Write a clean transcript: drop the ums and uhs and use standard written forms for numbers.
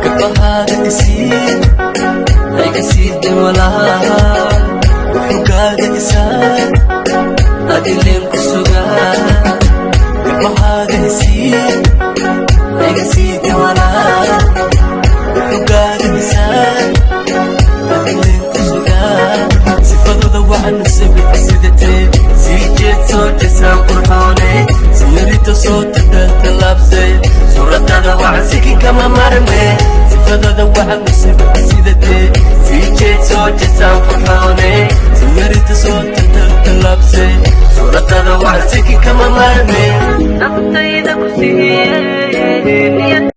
قبهاga kasiid hayga siidin walaha wuxugaaga isaan adileen ku sugaa قبهاga kasiid hayga siidin walaha wuxugaaga isaan adileen ku sugaa sifadooda waxaan nasabid sidatee sii jeed soo jesaan qurxoone siyarita soo tadaltalaabsay suuratada waxaan sikin kama marme sifadooda waxaan nasabid sidatee sii jeed soo jesaan qurxoone siyarita soo tadaltalaabsay suuratada waxaan sikin kama marme naftayda ku siiyey